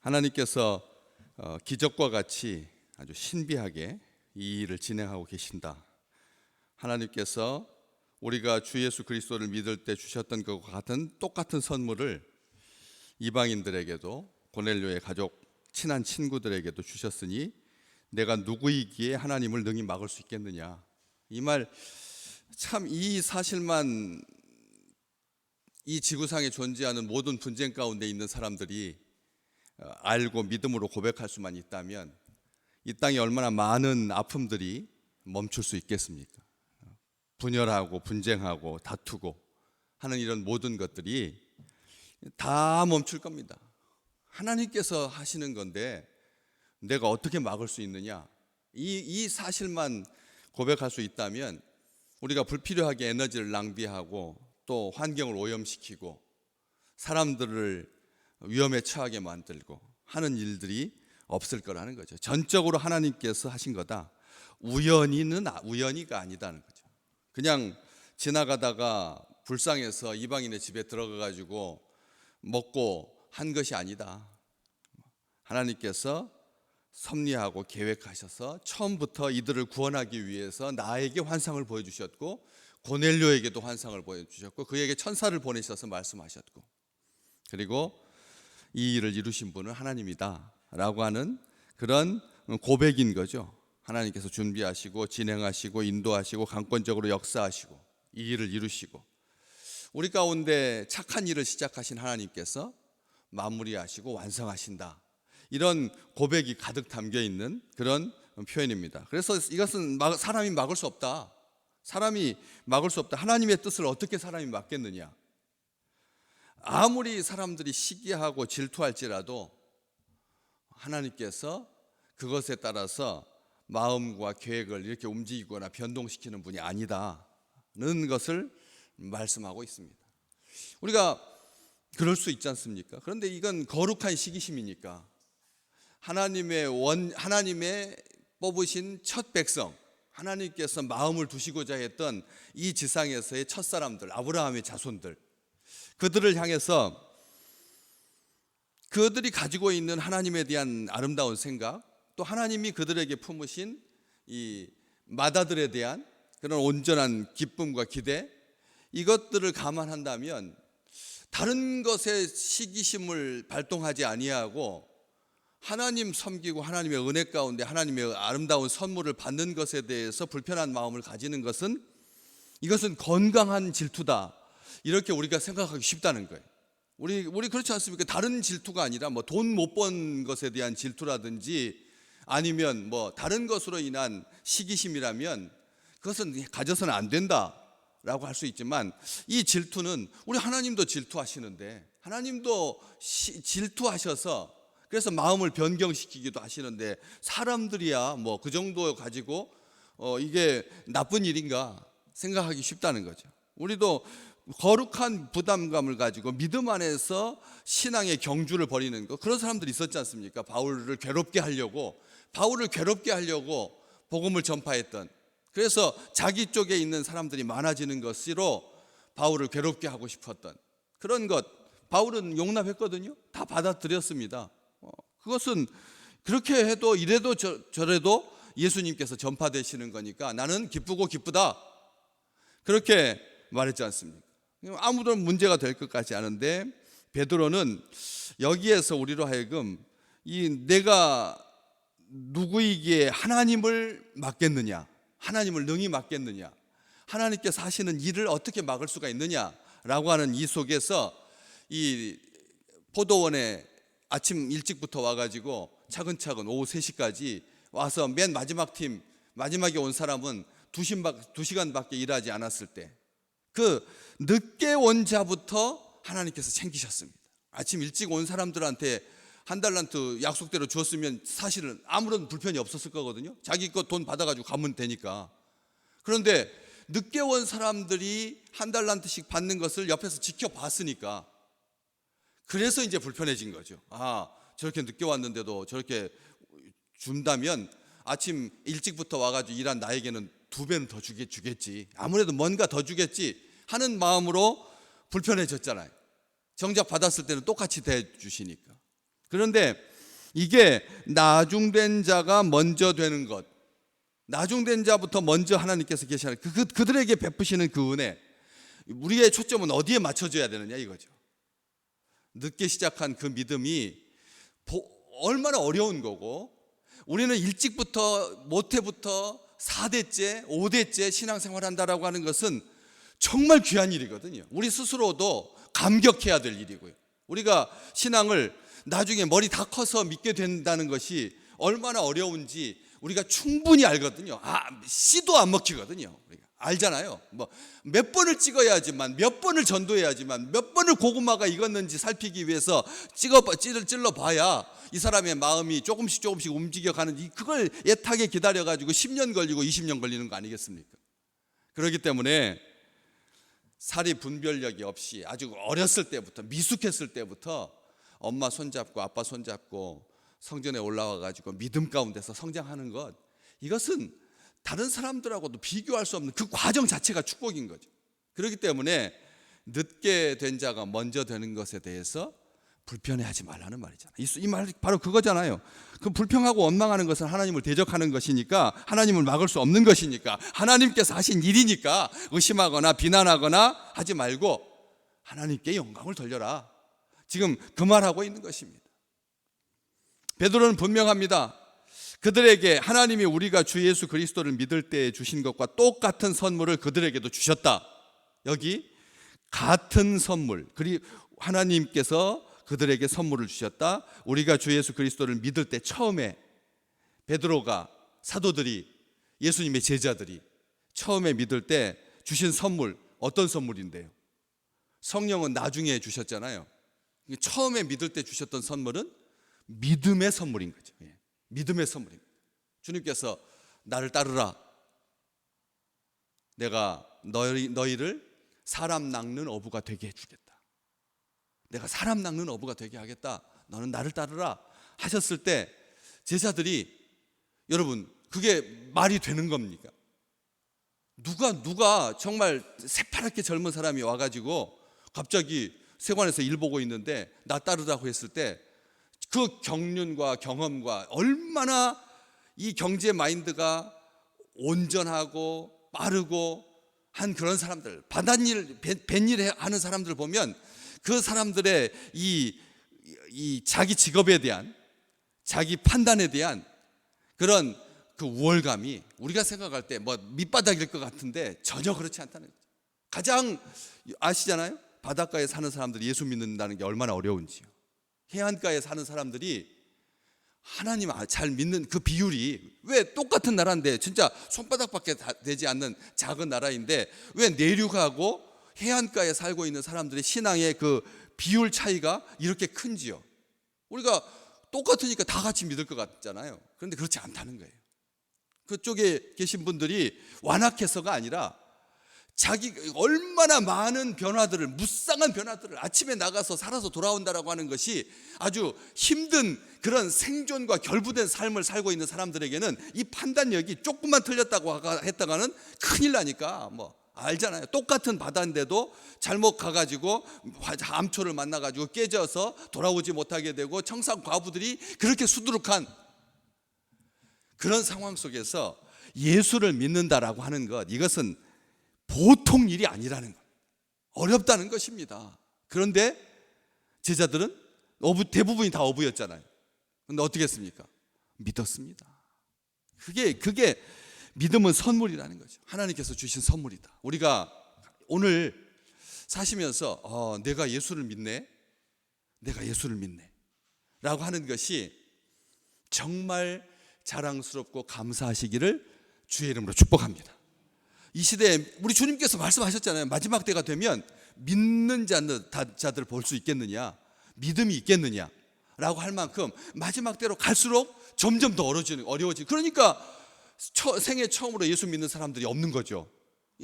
하나님께서 기적과 같이 아주 신비하게 이 일을 진행하고 계신다. 하나님께서 우리가 주 예수 그리스도를 믿을 때 주셨던 것과 같은 똑같은 선물을 이방인들에게도, 고넬료의 가족, 친한 친구들에게도 주셨으니 내가 누구이기에 하나님을 능히 막을 수 있겠느냐. 이 말 참, 이 사실만 이 지구상에 존재하는 모든 분쟁 가운데 있는 사람들이 알고 믿음으로 고백할 수만 있다면 이 땅에 얼마나 많은 아픔들이 멈출 수 있겠습니까? 분열하고 분쟁하고 다투고 하는 이런 모든 것들이 다 멈출 겁니다. 하나님께서 하시는 건데 내가 어떻게 막을 수 있느냐? 이 사실만 고백할 수 있다면 우리가 불필요하게 에너지를 낭비하고 또 환경을 오염시키고 사람들을 위험에 처하게 만들고 하는 일들이 없을 거라는 거죠. 전적으로 하나님께서 하신 거다. 우연이가 아니다는 거죠. 그냥 지나가다가 불쌍해서 이방인의 집에 들어가 가지고 먹고 한 것이 아니다. 하나님께서 섭리하고 계획하셔서 처음부터 이들을 구원하기 위해서 나에게 환상을 보여주셨고 고넬료에게도 환상을 보여주셨고 그에게 천사를 보내셔서 말씀하셨고 그리고 이 일을 이루신 분은 하나님이다 라고 하는 그런 고백인 거죠. 하나님께서 준비하시고 진행하시고 인도하시고 강권적으로 역사하시고 이 일을 이루시고 우리 가운데 착한 일을 시작하신 하나님께서 마무리하시고 완성하신다. 이런 고백이 가득 담겨 있는 그런 표현입니다. 그래서 이것은 사람이 막을 수 없다. 사람이 막을 수 없다. 하나님의 뜻을 어떻게 사람이 막겠느냐. 아무리 사람들이 시기하고 질투할지라도 하나님께서 그것에 따라서 마음과 계획을 이렇게 움직이거나 변동시키는 분이 아니다는 것을 말씀하고 있습니다. 우리가 그럴 수 있지 않습니까? 그런데 이건 거룩한 시기심이니까 하나님의 뽑으신 첫 백성, 하나님께서 마음을 두시고자 했던 이 지상에서의 첫사람들, 아브라함의 자손들, 그들을 향해서 그들이 가지고 있는 하나님에 대한 아름다운 생각, 또 하나님이 그들에게 품으신 이 마다들에 대한 그런 온전한 기쁨과 기대, 이것들을 감안한다면 다른 것에 시기심을 발동하지 아니하고 하나님 섬기고 하나님의 은혜 가운데 하나님의 아름다운 선물을 받는 것에 대해서 불편한 마음을 가지는 것은 이것은 건강한 질투다. 이렇게 우리가 생각하기 쉽다는 거예요. 우리 그렇지 않습니까? 다른 질투가 아니라 뭐 돈 못 번 것에 대한 질투라든지 아니면 뭐 다른 것으로 인한 시기심이라면 그것은 가져서는 안 된다라고 할 수 있지만 이 질투는 우리 하나님도 질투하시는데 하나님도 질투하셔서 그래서 마음을 변경시키기도 하시는데 사람들이야 뭐 그 정도 가지고 이게 나쁜 일인가 생각하기 쉽다는 거죠. 우리도 거룩한 부담감을 가지고 믿음 안에서 신앙의 경주를 벌이는 거 그런 사람들이 있었지 않습니까? 바울을 괴롭게 하려고 복음을 전파했던 그래서 자기 쪽에 있는 사람들이 많아지는 것으로 바울을 괴롭게 하고 싶었던 그런 것 바울은 용납했거든요. 다 받아들였습니다. 그것은 그렇게 해도 이래도 저래도 예수님께서 전파되시는 거니까 나는 기쁘고 기쁘다 그렇게 말했지 않습니까? 아무런 문제가 될 것 같지 않은데 베드로는 여기에서 우리로 하여금 내가 누구이기에 하나님을 막겠느냐, 하나님을 능히 막겠느냐, 하나님께서 하시는 일을 어떻게 막을 수가 있느냐라고 하는 이 속에서 이 포도원에 아침 일찍부터 와가지고 차근차근 오후 3시까지 와서 맨 마지막에 온 사람은 2시간밖에 일하지 않았을 때 그 늦게 온 자부터 하나님께서 챙기셨습니다. 아침 일찍 온 사람들한테 한 달란트 약속대로 주었으면 사실은 아무런 불편이 없었을 거거든요. 자기 거 돈 받아가지고 가면 되니까. 그런데 늦게 온 사람들이 한 달란트씩 받는 것을 옆에서 지켜봤으니까 그래서 이제 불편해진 거죠. 저렇게 늦게 왔는데도 저렇게 준다면 아침 일찍부터 와가지고 일한 나에게는 2배는 더 주겠지. 아무래도 뭔가 더 주겠지 하는 마음으로 불편해졌잖아요. 정작 받았을 때는 똑같이 대주시니까. 그런데 이게 나중된 자가 먼저 되는 것, 나중된 자부터 먼저 하나님께서 계시는 그들에게 베푸시는 그 은혜, 우리의 초점은 어디에 맞춰져야 되느냐 이거죠. 늦게 시작한 그 믿음이 얼마나 어려운 거고, 우리는 일찍부터 모태부터 4대째 5대째 신앙생활 한다라고 하는 것은 정말 귀한 일이거든요. 우리 스스로도 감격해야 될 일이고요. 우리가 신앙을 나중에 머리 다 커서 믿게 된다는 것이 얼마나 어려운지 우리가 충분히 알거든요. 씨도 안 먹히거든요. 우리가 알잖아요. 뭐 몇 번을 찍어야지만, 몇 번을 전도해야지만, 몇 번을 고구마가 익었는지 살피기 위해서 찔러 봐야 이 사람의 마음이 조금씩 움직여가는, 그걸 애타게 기다려가지고 10년 걸리고 20년 걸리는 거 아니겠습니까? 그렇기 때문에 사리 분별력이 없이 아주 어렸을 때부터, 미숙했을 때부터 엄마 손잡고 아빠 손잡고 성전에 올라와 가지고 믿음 가운데서 성장하는 것, 이것은 다른 사람들하고도 비교할 수 없는 그 과정 자체가 축복인 거죠. 그렇기 때문에 늦게 된 자가 먼저 되는 것에 대해서 불편해하지 말라는 말이잖아요. 이 말이 바로 그거잖아요. 그 불평하고 원망하는 것은 하나님을 대적하는 것이니까, 하나님을 막을 수 없는 것이니까, 하나님께서 하신 일이니까 의심하거나 비난하거나 하지 말고 하나님께 영광을 돌려라. 지금 그 말하고 있는 것입니다. 베드로는 분명합니다. 그들에게 하나님이 우리가 주 예수 그리스도를 믿을 때에 주신 것과 똑같은 선물을 그들에게도 주셨다. 여기 같은 선물, 그리고 하나님께서 그들에게 선물을 주셨다. 우리가 주 예수 그리스도를 믿을 때 처음에 베드로가, 사도들이, 예수님의 제자들이 처음에 믿을 때 주신 선물, 어떤 선물인데요? 성령은 나중에 주셨잖아요. 처음에 믿을 때 주셨던 선물은 믿음의 선물인 거죠. 믿음의 선물입니다. 주님께서 나를 따르라. 내가 너희를 사람 낚는 어부가 되게 해주겠다. 내가 사람 낚는 어부가 되게 하겠다. 너는 나를 따르라 하셨을 때 제자들이, 여러분 그게 말이 되는 겁니까? 누가 정말 새파랗게 젊은 사람이 와가지고 갑자기 세관에서 일 보고 있는데 나 따르라고 했을 때 그 경륜과 경험과 얼마나 이 경제 마인드가 온전하고 빠르고 한 그런 사람들, 바닷일, 뱃일 하는 사람들 보면 그 사람들의 이 자기 직업에 대한, 자기 판단에 대한 그런 그 우월감이 우리가 생각할 때 뭐 밑바닥일 것 같은데 전혀 그렇지 않다는 거죠. 가장 아시잖아요? 바닷가에 사는 사람들이 예수 믿는다는 게 얼마나 어려운지요. 해안가에 사는 사람들이 하나님 잘 믿는 그 비율이, 왜 똑같은 나라인데, 진짜 손바닥밖에 되지 않는 작은 나라인데 왜 내륙하고 해안가에 살고 있는 사람들의 신앙의 그 비율 차이가 이렇게 큰지요? 우리가 똑같으니까 다 같이 믿을 것 같잖아요. 그런데 그렇지 않다는 거예요. 그쪽에 계신 분들이 완악해서가 아니라 자기 얼마나 많은 변화들을, 무쌍한 변화들을, 아침에 나가서 살아서 돌아온다라고 하는 것이 아주 힘든 그런 생존과 결부된 삶을 살고 있는 사람들에게는 이 판단력이 조금만 틀렸다고 했다가는 큰일 나니까, 뭐 알잖아요. 똑같은 바다인데도 잘못 가가지고 암초를 만나가지고 깨져서 돌아오지 못하게 되고, 청산 과부들이 그렇게 수두룩한 그런 상황 속에서 예수를 믿는다라고 하는 것, 이것은 보통 일이 아니라는 것, 어렵다는 것입니다. 그런데 제자들은 대부분이 다 어부였잖아요. 그런데 어떻게 했습니까? 믿었습니다. 그게 믿음은 선물이라는 거죠. 하나님께서 주신 선물이다. 우리가 오늘 사시면서 내가 예수를 믿네, 내가 예수를 믿네 라고 하는 것이 정말 자랑스럽고 감사하시기를 주의 이름으로 축복합니다. 이 시대에 우리 주님께서 말씀하셨잖아요. 마지막 때가 되면 믿는 자들 볼 수 있겠느냐, 믿음이 있겠느냐 라고 할 만큼 마지막 때로 갈수록 점점 더 어려워지는, 그러니까 생애 처음으로 예수 믿는 사람들이 없는 거죠.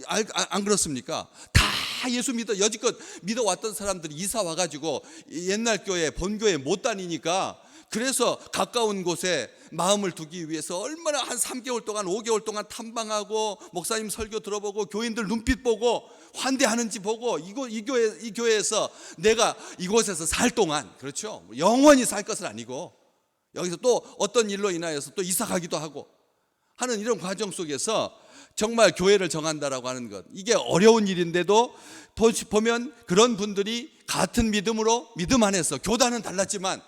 안 그렇습니까? 다 예수 여지껏 믿어왔던 사람들이 이사 와가지고 옛날 교회, 본교회 못 다니니까, 그래서 가까운 곳에 마음을 두기 위해서 얼마나 한 3개월 동안 5개월 동안 탐방하고 목사님 설교 들어보고 교인들 눈빛 보고 환대하는지 보고, 이 교회에서 내가 이곳에서 살 동안, 그렇죠, 영원히 살 것은 아니고 여기서 또 어떤 일로 인하여서 또 이사 가기도 하고 하는 이런 과정 속에서 정말 교회를 정한다라고 하는 것, 이게 어려운 일인데도 보면 그런 분들이 같은 믿음으로, 믿음 안에서 교단은 달랐지만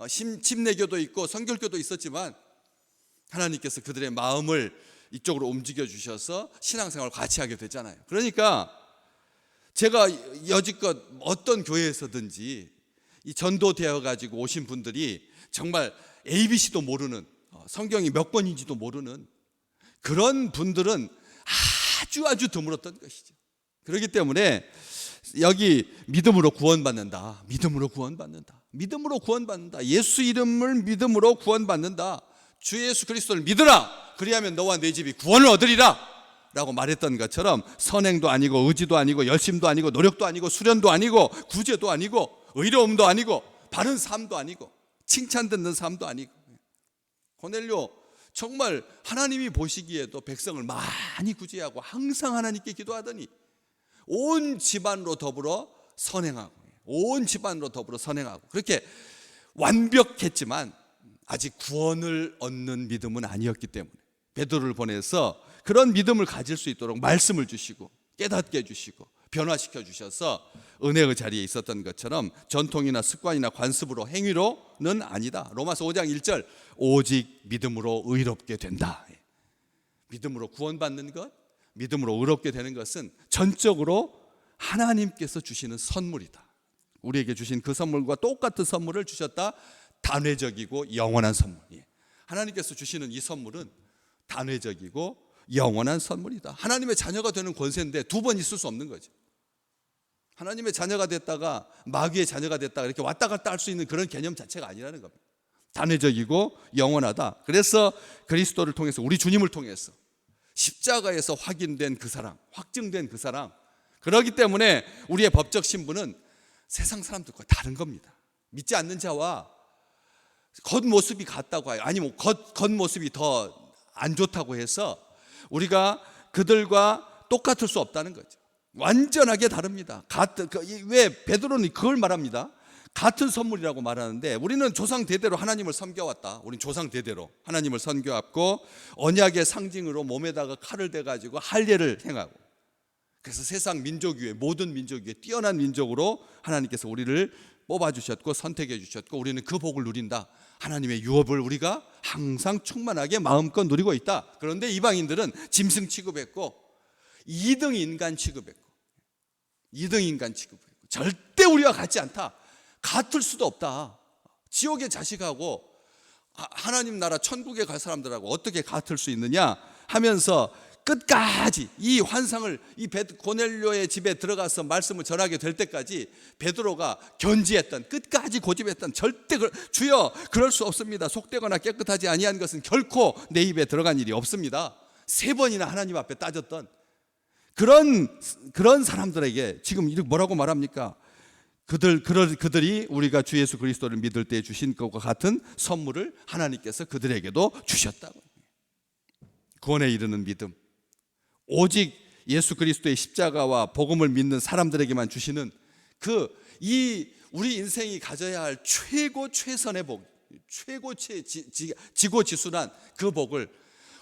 침례교도 있고 선결교도 있었지만 하나님께서 그들의 마음을 이쪽으로 움직여 주셔서 신앙생활을 같이 하게 되잖아요. 그러니까 제가 여지껏 어떤 교회에서든지 이 전도되어 가지고 오신 분들이 정말 ABC도 모르는, 성경이 몇 권인지도 모르는 그런 분들은 아주 드물었던 것이죠. 그렇기 때문에 여기 믿음으로 구원받는다, 믿음으로 구원받는다, 믿음으로 구원받는다, 예수 이름을 믿음으로 구원받는다, 주 예수 그리스도를 믿으라, 그리하면 너와 네 집이 구원을 얻으리라 라고 말했던 것처럼 선행도 아니고 의지도 아니고 열심도 아니고 노력도 아니고 수련도 아니고 구제도 아니고 의로움도 아니고 바른 삶도 아니고 칭찬 듣는 삶도 아니고, 고넬료 정말 하나님이 보시기에도 백성을 많이 구제하고 항상 하나님께 기도하더니 온 집안으로 더불어 선행하고, 온 집안으로 더불어 선행하고, 그렇게 완벽했지만 아직 구원을 얻는 믿음은 아니었기 때문에 베드로를 보내서 그런 믿음을 가질 수 있도록 말씀을 주시고 깨닫게 해주시고 변화시켜 주셔서 은혜의 자리에 있었던 것처럼 전통이나 습관이나 관습으로 행위로는 아니다. 로마서 5장 1절 오직 믿음으로 의롭게 된다. 믿음으로 구원받는 것, 믿음으로 의롭게 되는 것은 전적으로 하나님께서 주시는 선물이다. 우리에게 주신 그 선물과 똑같은 선물을 주셨다. 단회적이고 영원한 선물. 하나님께서 주시는 이 선물은 단회적이고 영원한 선물이다. 하나님의 자녀가 되는 권세인데 두 번 있을 수 없는 거죠. 하나님의 자녀가 됐다가 마귀의 자녀가 됐다가 이렇게 왔다 갔다 할 수 있는 그런 개념 자체가 아니라는 겁니다. 단회적이고 영원하다. 그래서 그리스도를 통해서, 우리 주님을 통해서 십자가에서 확인된 그 사랑, 확증된 그 사랑, 그렇기 때문에 우리의 법적 신분은 세상 사람들과 다른 겁니다. 믿지 않는 자와 겉모습이 같다고 해요. 아니면 겉모습이 더 안 좋다고 해서 우리가 그들과 똑같을 수 없다는 거죠. 완전하게 다릅니다. 왜 베드로는 그걸 말합니다. 같은 선물이라고 말하는데, 우리는 조상 대대로 하나님을 섬겨왔다. 우린 조상 대대로 하나님을 섬겨왔고 언약의 상징으로 몸에다가 칼을 대가지고 할례를 행하고, 그래서 세상 민족 위에, 모든 민족 위에 뛰어난 민족으로 하나님께서 우리를 뽑아주셨고 선택해 주셨고 우리는 그 복을 누린다. 하나님의 유업을 우리가 항상 충만하게 마음껏 누리고 있다. 그런데 이방인들은 짐승 취급했고 2등 인간 취급했고 절대 우리와 같지 않다. 같을 수도 없다. 지옥의 자식하고 하나님 나라 천국에 갈 사람들하고 어떻게 같을 수 있느냐 하면서 끝까지 이 환상을, 이 고넬료의 집에 들어가서 말씀을 전하게 될 때까지 베드로가 견지했던, 끝까지 고집했던, 절대 주여 그럴 수 없습니다. 속되거나 깨끗하지 아니한 것은 결코 내 입에 들어간 일이 없습니다. 3번이나 하나님 앞에 따졌던 그런 사람들에게 지금 이렇게 뭐라고 말합니까? 그들이 우리가 주 예수 그리스도를 믿을 때 주신 것과 같은 선물을 하나님께서 그들에게도 주셨다고. 구원에 이르는 믿음, 오직 예수 그리스도의 십자가와 복음을 믿는 사람들에게만 주시는 우리 인생이 가져야 할 최고 최선의 복, 최고 지고지순한 그 복을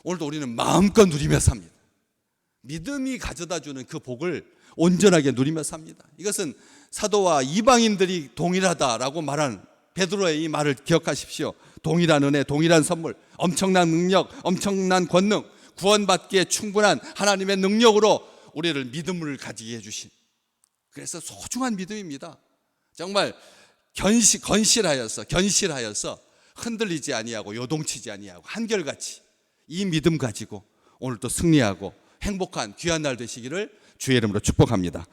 오늘도 우리는 마음껏 누리며 삽니다. 믿음이 가져다주는 그 복을 온전하게 누리며 삽니다. 이것은 사도와 이방인들이 동일하다라고 말한 베드로의 이 말을 기억하십시오. 동일한 은혜, 동일한 선물, 엄청난 능력, 엄청난 권능, 구원받기에 충분한 하나님의 능력으로 우리를 믿음을 가지게 해주신, 그래서 소중한 믿음입니다. 정말 건실하여서 흔들리지 아니하고 요동치지 아니하고 한결같이 이 믿음 가지고 오늘도 승리하고 행복한 귀한 날 되시기를 주의 이름으로 축복합니다.